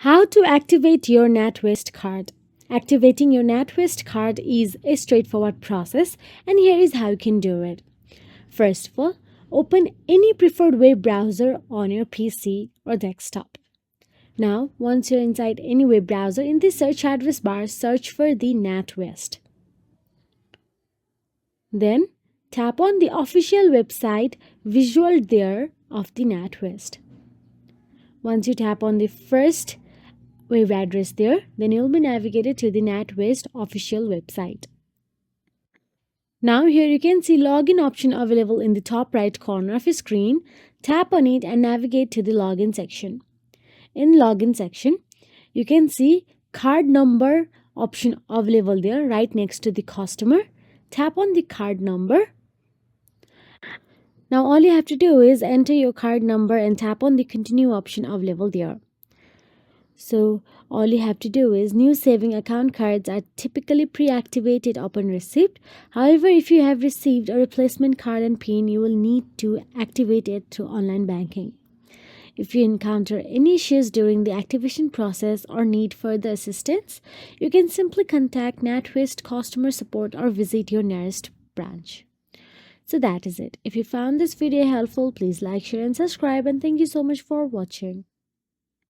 How to activate your Natwest card. Activating your Natwest card is a straightforward process, and here is how you can do it. First of all, open any preferred web browser on your PC or desktop. Now, once you're inside any web browser, in the search address bar, search for the Natwest. Then, tap on the official website visual there of the Natwest. Once you tap on the first web address there, then you'll be navigated to the Natwest official website. Now here you can see login option available in the top right corner of your screen. Tap on it and navigate to the login section. In login section, you can see card number option available there right next to the customer. Tap on the card number. Now all you have to do is enter your card number and tap on the continue option available there. So all you have to do is new saving account cards are typically pre-activated upon receipt. However, if you have received a replacement card and PIN, you will need to activate it through online banking. If you encounter any issues during the activation process or need further assistance, you can simply contact Natwest customer support or visit your nearest branch. So that is it. If you found this video helpful, please like, share and subscribe, and thank you so much for watching.